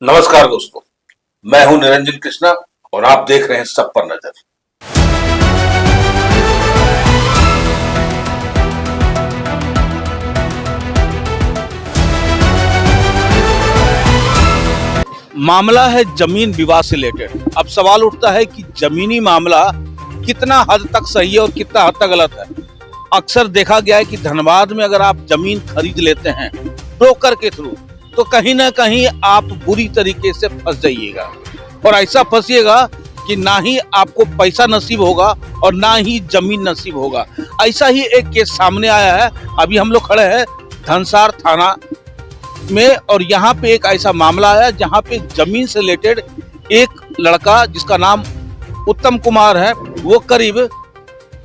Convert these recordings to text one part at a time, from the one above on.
नमस्कार दोस्तों, मैं हूं निरंजन कृष्णा और आप देख रहे हैं सब पर नजर। मामला है जमीन विवाद से रिलेटेड। अब सवाल उठता है कि जमीनी मामला कितना हद तक सही है और कितना हद तक गलत है। अक्सर देखा गया है कि धनबाद में अगर आप जमीन खरीद लेते हैं ब्रोकर के थ्रू, तो कहीं ना कहीं आप बुरी तरीके से फंस जाइएगा और ऐसा फंसिएगा कि ना ही आपको पैसा नसीब होगा और ना ही जमीन नसीब होगा। ऐसा ही एक केस सामने आया है। अभी हम लोग खड़े हैं धनसार थाना में और यहाँ पे एक ऐसा मामला आया जहाँ पे जमीन से रिलेटेड एक लड़का जिसका नाम उत्तम कुमार है, वो करीब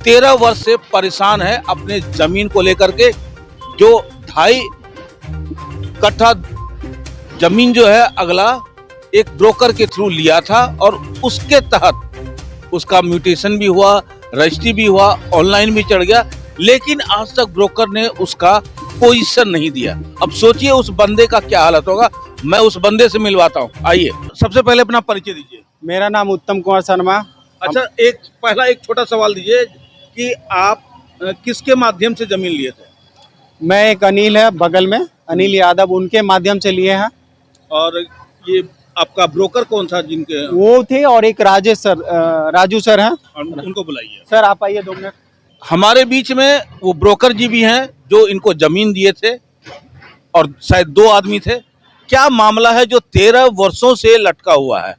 13 वर्ष से परेशान है अपने जमीन को लेकर के। जो 2.5 कट्ठा जमीन जो है अगला एक ब्रोकर के थ्रू लिया था और उसके तहत उसका म्यूटेशन भी हुआ, रजिस्ट्री भी हुआ, ऑनलाइन भी चढ़ गया, लेकिन आज तक ब्रोकर ने उसका पोजीशन नहीं दिया। अब सोचिए उस बंदे का क्या हालत होगा। मैं उस बंदे से मिलवाता हूँ। आइए, सबसे पहले अपना परिचय दीजिए। मेरा नाम उत्तम कुमार शर्मा। अच्छा, एक छोटा सवाल दीजिए कि आप किसके माध्यम से जमीन लिए थे? मैं एक अनिल है बगल में, अनिल यादव, उनके माध्यम से लिए हैं। और ये आपका ब्रोकर कौन सा जिनके? वो थे और एक राजेश सर, राजू सर हैं। उनको बुलाइए। सर आप आइए 2 मिनट। हमारे बीच में वो ब्रोकर जी भी हैं जो इनको जमीन दिए थे और शायद 2 आदमी थे। क्या मामला है जो 13 वर्षों से लटका हुआ है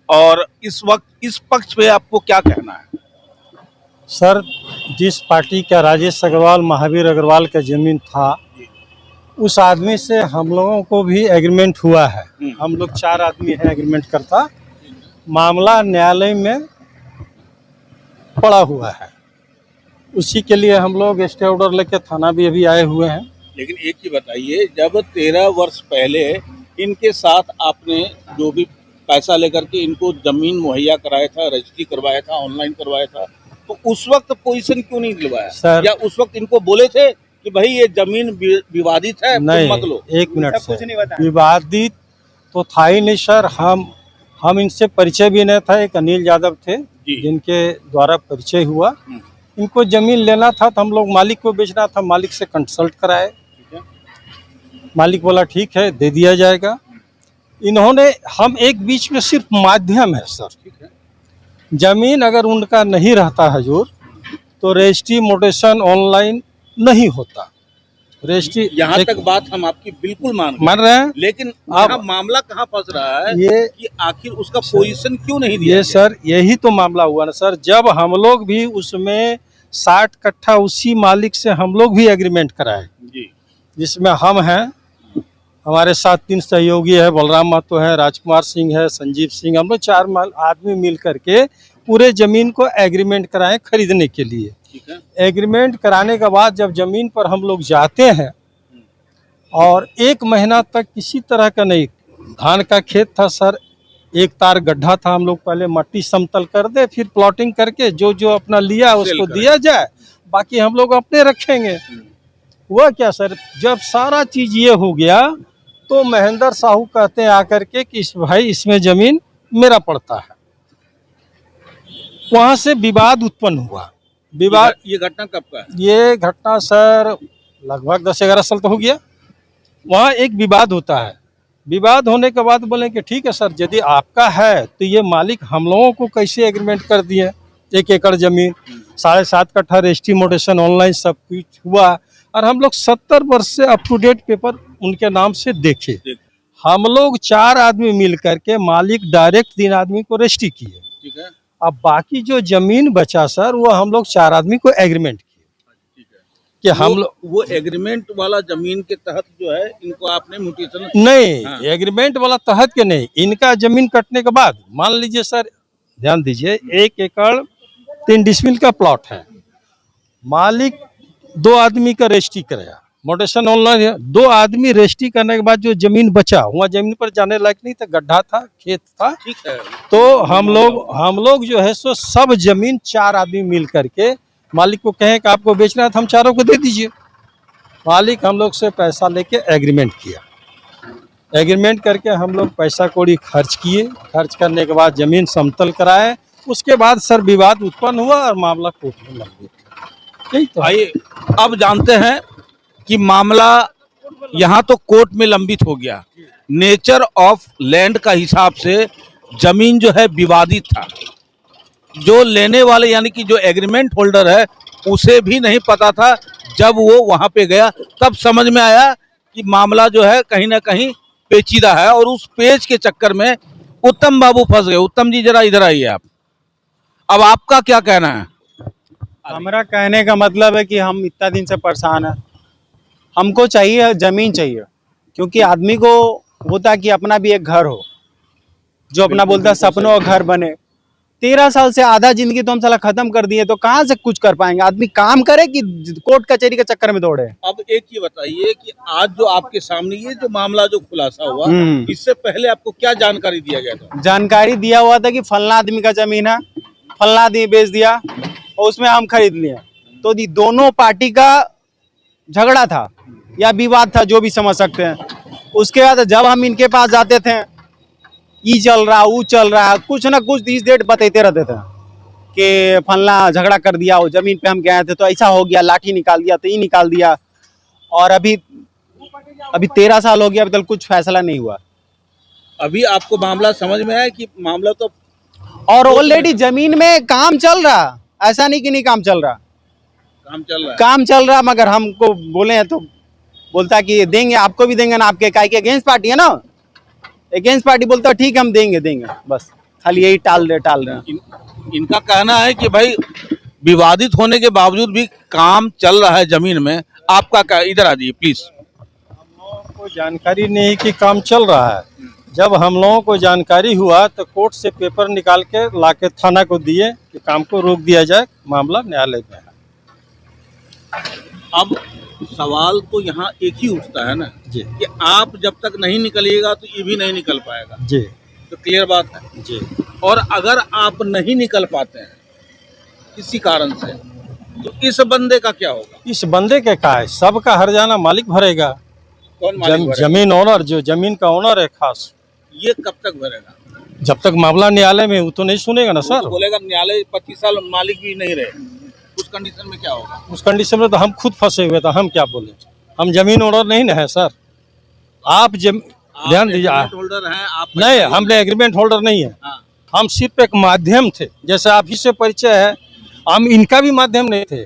और इस वक्त इस पक्ष पे आपको क्या कहना है? सर, जिस पार्टी का राजेश अग्रवाल, महावीर अग्रवाल का जमीन था, उस आदमी से हम लोगों को भी एग्रीमेंट हुआ है। हम लोग 4 आदमी हैं एग्रीमेंट करता। मामला न्यायालय में पड़ा हुआ है, उसी के लिए हम लोग स्टे ऑर्डर लेके थाना भी अभी आए हुए हैं। लेकिन एक ही बताइए, जब 13 वर्ष पहले इनके साथ आपने जो भी पैसा लेकर के इनको जमीन मुहैया कराया था, रजिस्ट्री करवाया था, ऑनलाइन करवाया था, तो उस वक्त पोजीशन क्यों नहीं दिलवाया सर? या उस वक्त इनको बोले थे कि भाई ये जमीन विवादित है, नहीं, तुम मत लो? 1 मिनट कुछ नहीं सर, बताया। विवादित तो था ही नहीं सर। हम इनसे परिचय भी नहीं था। एक अनिल यादव थे जिनके द्वारा परिचय हुआ। इनको जमीन लेना था तो हम लोग मालिक को बेचना था, मालिक से कंसल्ट कराए। मालिक बोला ठीक है, दे दिया जाएगा। इन्होंने, हम एक बीच में सिर्फ माध्यम है सर। जमीन अगर उनका नहीं रहता हजूर तो रजिस्ट्री मोटेशन ऑनलाइन नहीं होता। रजिस्ट्री यहाँ तक बात हम आपकी बिल्कुल मान रहे हैं, लेकिन अब यहाँ मामला कहाँ फंस रहा है ये कि आखिर उसका पोजीशन क्यों नहीं दिया ये गया? सर, यही तो मामला हुआ ना सर। जब हम लोग भी उसमें 60 कट्ठा उसी मालिक से हम लोग भी एग्रीमेंट कराए, जी, जिसमें हम हैं, हमारे साथ 3 सहयोगी है, बलराम महतो है, राजकुमार सिंह है, संजीव सिंह। हम लोग 4 आदमी मिल करके पूरे जमीन को एग्रीमेंट कराए खरीदने के लिए। ठीक है। एग्रीमेंट कराने के बाद जब जमीन पर हम लोग जाते हैं और 1 महीना तक किसी तरह का नहीं, धान का खेत था सर, 1 तार गड्ढा था। हम लोग पहले मट्टी समतल कर दे, फिर प्लॉटिंग करके जो जो अपना लिया उसको दिया जाए, बाकी हम लोग अपने रखेंगे। हुआ क्या सर, जब सारा चीज ये हो गया तो महेंद्र साहू कहते हैं आकर के कि भाई इसमें जमीन मेरा पड़ता है। वहां से विवाद उत्पन्न हुआ। विवाद, ये घटना कब का है? ये घटना सर लगभग 10-11 साल तो हो गया। वहाँ एक विवाद होता है। विवाद होने के बाद बोले कि ठीक है सर, यदि आपका है तो ये मालिक हम लोगों को कैसे एग्रीमेंट कर दिए। 1 एकड़ जमीन, 7.5 कट्ठा रजिस्ट्री मोटेशन ऑनलाइन सब कुछ हुआ और हम लोग 70 वर्ष से अप टू डेट पेपर उनके नाम से देखे। हम लोग 4 आदमी मिल करके मालिक डायरेक्ट 3 आदमी को रजिस्ट्री किए। ठीक है। अब बाकी जो जमीन बचा सर, वो हम लोग 4 आदमी को एग्रीमेंट किए कि हम लोग वो एग्रीमेंट वाला जमीन के तहत जो है इनको आपने म्यूटेशन नहीं। हाँ। एग्रीमेंट वाला तहत के नहीं, इनका जमीन कटने के बाद मान लीजिए सर, ध्यान दीजिए, 1 एकड़ 3 डिसमिल का प्लॉट है। मालिक 2 आदमी का रजिस्ट्री कराया, मोटेशन ऑनलाइन 2 आदमी रजिस्ट्री करने के बाद जो जमीन बचा, वहाँ जमीन पर जाने लायक नहीं था, गड्ढा था, खेत था। ठीक है। तो हम लोग जो है सो सब जमीन 4 आदमी मिल करके मालिक को कहें कि आपको बेचना है तो हम चारों को दे दीजिए। मालिक हम लोग से पैसा लेके एग्रीमेंट किया। एग्रीमेंट करके हम लोग पैसा कौड़ी खर्च किए, खर्च करने के बाद जमीन समतल कराए, उसके बाद सर विवाद उत्पन्न हुआ और मामला कोर्ट में लग गया। यही तो है। आइए अब जानते हैं कि मामला यहाँ तो कोर्ट में लंबित हो गया। नेचर ऑफ लैंड का हिसाब से जमीन जो है विवादित था। जो लेने वाले यानी कि जो एग्रीमेंट होल्डर है उसे भी नहीं पता था। जब वो वहां पे गया तब समझ में आया कि मामला जो है कहीं ना कहीं पेचीदा है, और उस पेच के चक्कर में उत्तम बाबू फंस गए। उत्तम जी जरा इधर आइए आप। अब आपका क्या कहना है? हमारा कहने का मतलब है कि हम इतना दिन से परेशान हैं। हमको चाहिए ज़मीन चाहिए, क्योंकि आदमी को होता है कि अपना भी एक घर हो, जो अपना बोलता है सपनों का घर बने। 13 साल से आधा जिंदगी तो हम साला खत्म कर दिए, तो कहाँ से कुछ कर पाएंगे? आदमी काम करे कि कोर्ट कचहरी के चक्कर में दौड़े? अब एक ही बताइए कि आज जो आपके सामने ये जो मामला जो खुलासा हुआ, इससे पहले आपको क्या जानकारी दिया गया था? जानकारी दिया हुआ था कि फलना आदमी का जमीन है, फलना आदमी बेच दिया और उसमें हम खरीद लिए। तो दोनों पार्टी का झगड़ा था या विवाद था, जो भी समझ सकते हैं। उसके बाद जब हम इनके पास जाते थे, ये चल रहा वो चल रहा, कुछ ना कुछ इस डेट बताते रहते थे कि फलना झगड़ा कर दिया, वो जमीन पे हम गए थे तो ऐसा हो गया, लाठी निकाल दिया तो ये निकाल दिया। और अभी 13 साल हो गया, अभी तक कुछ फैसला नहीं हुआ। अभी आपको मामला समझ में आया कि मामला तो और ऑलरेडी जमीन में काम चल रहा, ऐसा नहीं कि नहीं काम चल रहा, काम चल रहा है। काम चल रहा। मगर हमको बोले हैं तो बोलता है कि देंगे, आपको भी देंगे ना, आपके काय के अगेंस्ट पार्टी है ना, अगेंस्ट पार्टी बोलता है ठीक है हम देंगे, बस खाली यही टाल रहे। इनका कहना है कि भाई विवादित होने के बावजूद भी काम चल रहा है जमीन में। आपका क्या? इधर आ जाइए प्लीज। हम लोगों को जानकारी नहीं कि काम चल रहा है। जब हम लोगों को जानकारी हुआ तो कोर्ट से पेपर निकाल के लाके थाना को दिए कि काम को रोक दिया जाए, मामला न्यायालय में है। अब सवाल तो यहाँ एक ही उठता है ना जी कि आप जब तक नहीं निकलिएगा तो ये भी नहीं निकल पाएगा। जी तो क्लियर बात है जी। और अगर आप नहीं निकल पाते हैं किसी कारण से, तो इस बंदे का क्या होगा? इस बंदे के का है, सबका हर्जाना मालिक भरेगा। कौन मालिक भरेगा? जमीन ओनर, जो जमीन का ओनर है खास। ये कब तक भरेगा? जब तक मामला न्यायालय में, वो तो नहीं सुनेगा ना वो सर। तो बोलेगा न्यायालय 25 साल मालिक भी नहीं रहे, उस कंडीशन में क्या होगा? उस कंडीशन में तो हम खुद फंसे हुए थे, हम क्या बोले? हम जमीन ओनर नहीं ना है सर। आप ध्यान दीजिए। एग्रीमेंट होल्डर हैं आप? नहीं, हमने एग्रीमेंट होल्डर नहीं है। हाँ। हम सिर्फ एक माध्यम थे, जैसे आप ही से परिचय है, हम इनका भी माध्यम नहीं थे।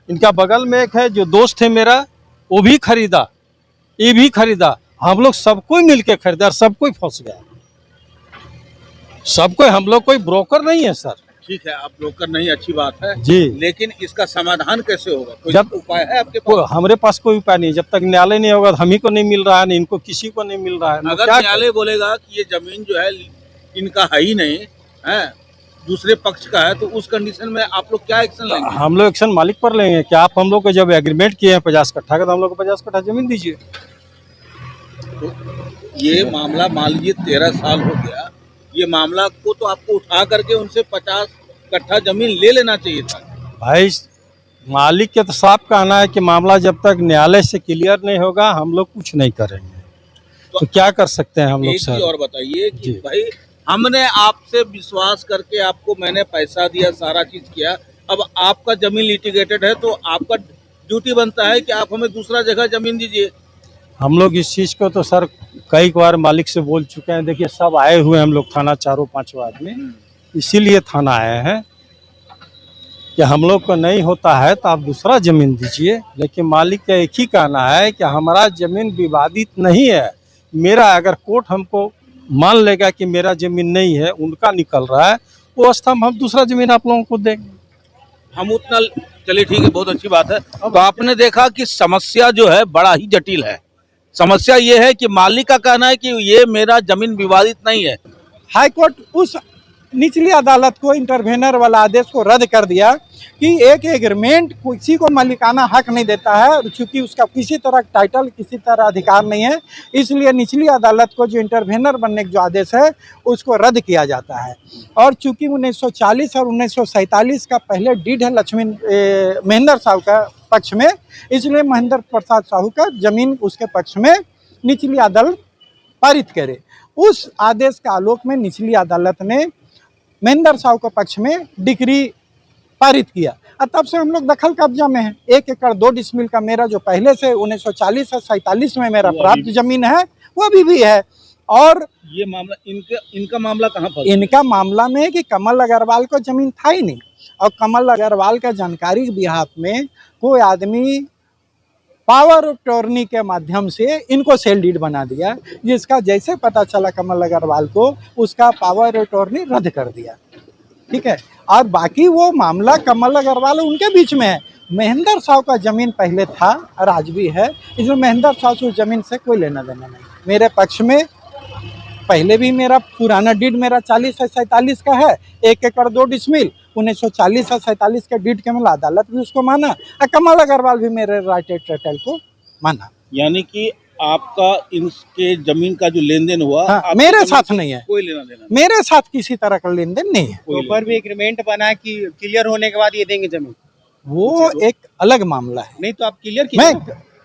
इनका बगल में एक है जो दोस्त है मेरा, वो भी खरीदा, ये भी खरीदा, हम लोग सब कोई मिलके खरीदा और सब कोई फंस गया। सब कोई, हम लोग कोई ब्रोकर नहीं है सर। ठीक है, आप ब्रोकर नहीं, अच्छी बात है जी। लेकिन इसका समाधान कैसे होगा? कोई जब उपाय है आपके पास? हमारे पास कोई उपाय नहीं। जब तक न्यायालय नहीं होगा, हम ही को नहीं मिल रहा है, नहीं इनको किसी को नहीं मिल रहा है। अगर न्यायालय बोलेगा कि ये जमीन जो है इनका है ही नहीं है, दूसरे पक्ष का है, तो उस कंडीशन में आप लोग क्या एक्शन लेंगे? हम लोग एक्शन मालिक पर लेंगे कि आप हम लोग को जब एग्रीमेंट किए हैं 50 कट्ठा का, तो हम लोग को 50 कट्ठा जमीन दीजिए। तो ये मामला मान लीजिए 13 साल हो गया, ये मामला को तो आपको उठा करके उनसे 50 कट्ठा जमीन ले लेना चाहिए था। भाई मालिक के तो साफ कहना है कि मामला जब तक न्यायालय से क्लियर नहीं होगा, हम लोग कुछ नहीं करेंगे। तो क्या कर सकते हैं हम लोग एक सर? चीज और बताइए कि जी। भाई हमने आपसे विश्वास करके आपको मैंने पैसा दिया, सारा चीज किया, अब आपका जमीन लिटिगेटेड है तो आपका ड्यूटी बनता है कि आप हमें दूसरा जगह जमीन दीजिए। हम लोग इस चीज़ को तो सर कई बार मालिक से बोल चुके हैं। देखिए सब आए हुए हम लोग थाना, 4-5 आदमी, इसीलिए थाना आए हैं कि हम लोग को नहीं होता है तो आप दूसरा जमीन दीजिए। लेकिन मालिक का एक ही कहना है कि हमारा जमीन विवादित नहीं है। मेरा अगर कोर्ट हमको मान लेगा कि मेरा जमीन नहीं है, उनका निकल रहा है, वो अवस्था में हम दूसरा जमीन आप लोगों को देंगे। हम उतना, चलिए ठीक है, बहुत अच्छी बात है। तो आपने देखा कि समस्या जो है बड़ा ही जटिल है। समस्या ये है कि मालिक का कहना है कि ये मेरा जमीन विवादित नहीं है। हाई कोर्ट उस निचली अदालत को, इंटरवेनर वाला आदेश को रद्द कर दिया कि एक एग्रीमेंट किसी को मालिकाना हक नहीं देता है, और चूंकि उसका किसी तरह टाइटल, किसी तरह अधिकार नहीं है, इसलिए निचली अदालत को जो इंटरवेनर बनने का जो आदेश है उसको रद्द किया जाता है। और चूंकि 1940 और 1947 का पहले डीड है लक्ष्मी महेंद्र साहू का पक्ष में, इसलिए महेंद्र प्रसाद साहू का जमीन उसके पक्ष में निचली अदालत पारित करे। उस आदेश के आलोक में निचली अदालत ने महेंद्र साहू के पक्ष में डिक्री पारित किया और तब से हम लोग दखल कब्जा में हैं। 1 एकड़ 2 डिसमिल का मेरा जो पहले से 1940 से 47 में मेरा प्राप्त जमीन है वो अभी भी है। और ये मामला इनका मामला कहाँ फंसा? इनका मामला में है कि कमल अग्रवाल को जमीन था ही नहीं और कमल अग्रवाल का जानकारी बिहाफ में कोई आदमी पावर ऑफ अटॉर्नी के माध्यम से इनको सेल डीड बना दिया, जिसका जैसे पता चला कमल अग्रवाल को उसका पावर ऑफ अटॉर्नी रद्द कर दिया। ठीक है, और बाकी वो मामला कमल अग्रवाल उनके बीच में है। महेंद्र साहू का जमीन पहले था और आज भी है, इसमें महेंद्र साहू से उस जमीन से कोई लेना देना नहीं। मेरे पक्ष में पहले भी मेरा पुराना डीड मेरा 40 से 47 का है, 1 एकड़ 2 डिसमिल 1940 से 47 के डीड के मतलब अदालत भी उसको माना और कमल अग्रवाल भी मेरे राइट टाइटल को माना। यानी कि आपका इनके जमीन का जो लेन देन हुआ हाँ, आपकी मेरे जमीन साथ से नहीं है, कोई लेना देना मेरे साथ किसी तरह का लेन देन नहीं है। ऊपर भी एग्रीमेंट बना कि क्लियर होने के बाद ये देंगे जमीन, वो एक अलग मामला है। नहीं तो आप क्लियर मैं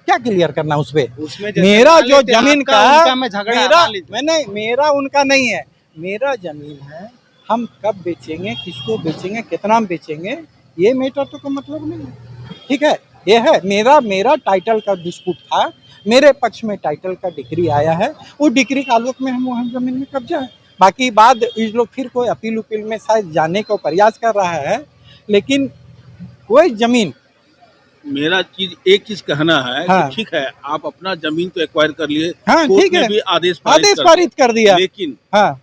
क्या क्लियर करना उस पे? उसमें जैसे मेरा मान जो लेते जमीन आपका, का उनका में झगड़ा मेरा मान लीजिए। मैंने मेरा उनका नहीं है, मेरा जमीन है। हम कब बेचेंगे, किसको बेचेंगे, कितना में बेचेंगे, ये मैटर तो कोई मतलब नहीं है। ठीक है, ये है मेरा टाइटल का डिस्प्यूट था, मेरे पक्ष में टाइटल का डिक्री आया है, वो डिक्री के आलोक में हम वहाँ जमीन में कब्जा है। बाकी बाद इस लोग फिर कोई अपील उपिल में शायद जाने को प्रयास कर रहा है, लेकिन कोई जमीन मेरा एक चीज कहना है हाँ। कि ठीक है आप अपना जमीन तो एक्वायर कर लिए, हाँ, कोर्ट ठीक ने है, भी आदेश पारित कर दिया। लेकिन हाँ,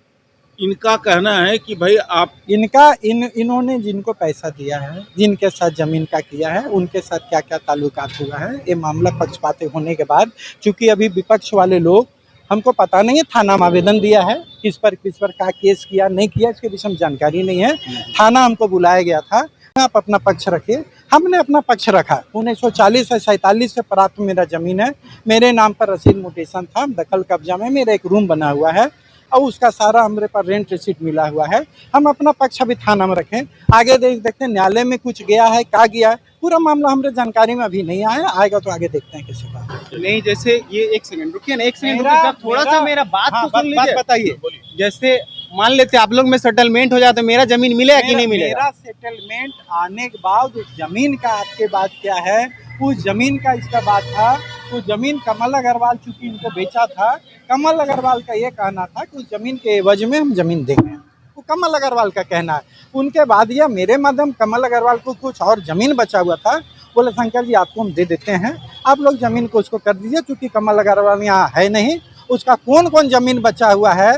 इनका कहना है कि भाई आप इन्होंने जिनको पैसा दिया है, जिनके साथ जमीन का किया है, उनके साथ क्या क्या ताल्लुकात हुआ है, ये मामला पक्षपाती होने के बाद, चूंकि अभी विपक्ष वाले लोग हमको पता नहीं है, थाना में आवेदन दिया है, किस पर क्या केस किया नहीं किया इसके विषय में जानकारी नहीं है। थाना हमको बुलाया गया था, आप अपना पक्ष रखिए, हमने अपना पक्ष रखा। 1940 से 47 से प्राप्त मेरा जमीन है, मेरे नाम पर रसीद मोटेशन था, दखल कब्जा में मेरा एक रूम बना हुआ है और उसका सारा हमारे पास रेंट रिसीट मिला हुआ है। हम अपना पक्ष अभी थाना में रखें, आगे देखते हैं न्यायालय में कुछ गया है, क्या गया है, पूरा मामला हमारे जानकारी में अभी नहीं आया, आएगा तो आगे देखते हैं कैसे बात। नहीं जैसे ये एक सेकंड रुकिए ना, एक सेकंड मेरा- रुकिए, थोड़ा सा मेरा बात हाँ, तो सुन बात लीजिए। बताइए। जैसे मान लेते आप लोग में सेटलमेंट हो जाए तो मेरा जमीन मिलेगा कि नहीं मिलेगा? मेरा सेटलमेंट आने के बाद उस जमीन का आपके बात क्या है, उस जमीन का इसका बात था, उस जमीन कमल अग्रवाल चूंकि इनको बेचा था, कमल अग्रवाल का ये कहना था कि उस जमीन के एवज में हम जमीन देंगे, वो कमल अग्रवाल का कहना है। उनके बाद यह मेरे माध्यम कमल अग्रवाल को कुछ और जमीन बचा हुआ था, बोले शंकर जी आपको हम दे देते हैं, आप लोग जमीन को उसको कर दीजिए, चूंकि कमल अग्रवाल यहाँ है नहीं, उसका कौन कौन जमीन बचा हुआ है,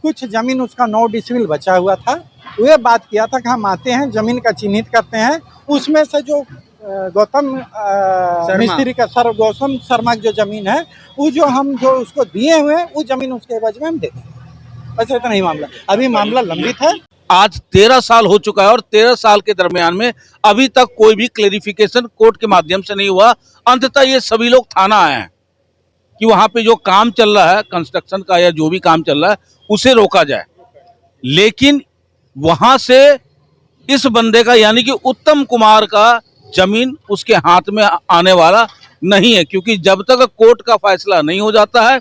कुछ जमीन उसका 9 डिसमिल बचा हुआ था, वो बात किया था कि हम आते हैं जमीन का चिन्हित करते हैं, उसमें से जो गौतम मिस्त्री का गौतम शर्मा की जो जमीन है, वो जो उसको दिए हुए हैं, वो जमीन उसके एवज में हम दे देंगे। बस इतना ही मामला, अभी मामला लंबित है। आज 13 साल हो चुका है और 13 साल के दरमियान में अभी तक कोई भी क्लेरिफिकेशन कोर्ट के माध्यम से नहीं हुआ। अंततः ये सभी लोग थाना आए हैं कि वहां पे जो काम चल रहा है कंस्ट्रक्शन का या जो भी काम चल रहा है उसे रोका जाए, लेकिन वहां से इस बंदे का यानी कि उत्तम कुमार का जमीन उसके हाथ में आने वाला नहीं है, क्योंकि जब तक कोर्ट का फैसला नहीं हो जाता है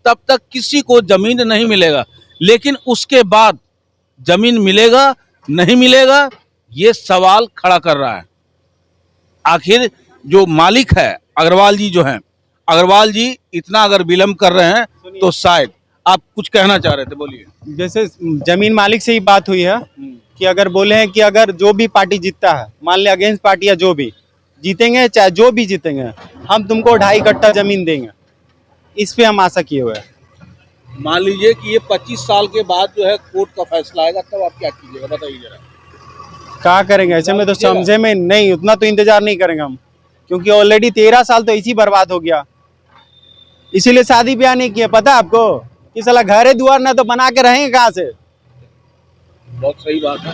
तब तक किसी को जमीन नहीं मिलेगा। लेकिन उसके बाद जमीन मिलेगा नहीं मिलेगा ये सवाल खड़ा कर रहा है। आखिर जो मालिक है अग्रवाल जी जो हैं, अग्रवाल जी इतना अगर विलम्ब कर रहे हैं तो शायद आप कुछ कहना चाह रहे थे, बोलिए। जैसे जमीन मालिक से ही बात हुई है कि अगर बोले हैं कि अगर जो भी पार्टी जीतता है, मान ले अगेंस्ट पार्टी या जो भी जीतेंगे, चाहे जो भी जीतेंगे, हम तुमको 2.5 कट्टा जमीन देंगे, इस पे हम आशा किए हुए हैं। मान लीजिए कि ये 25 साल के बाद जो है कोर्ट का फैसला आएगा, तब आप क्या कीजिएगा बताइए जरा। क्या करेंगे ऐसे में? तो समझे में नहीं, उतना तो इंतजार नहीं करेंगे हम, क्योंकि ऑलरेडी 13 साल तो इसी बर्बाद हो गया। इसीलिए शादी ब्याह नहीं किया, पता है आपको कि साला घरे दुआर ना तो बना के रहेंगे कहाँ से। बहुत सही बात है।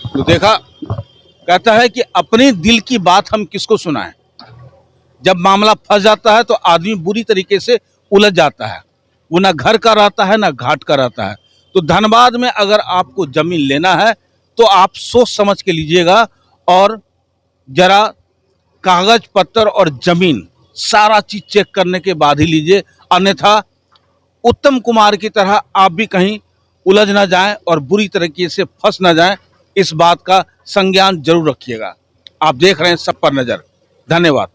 तो देखा, कहता है कि अपने दिल की बात हम किसको सुनाएं। जब मामला फंस जाता है तो आदमी बुरी तरीके से उलझ जाता है, वो ना घर का रहता है ना घाट का रहता है। तो धनबाद में अगर आपको जमीन लेना है तो आप सोच समझ के लीजिएगा और जरा कागज पत्तर और जमीन सारा चीज चेक करने के बाद ही लीजिए, अन्यथा उत्तम कुमार की तरह आप भी कहीं उलझ ना जाएं और बुरी तरीके से फंस ना जाएं, इस बात का संज्ञान जरूर रखिएगा। आप देख रहे हैं सब पर नजर। धन्यवाद।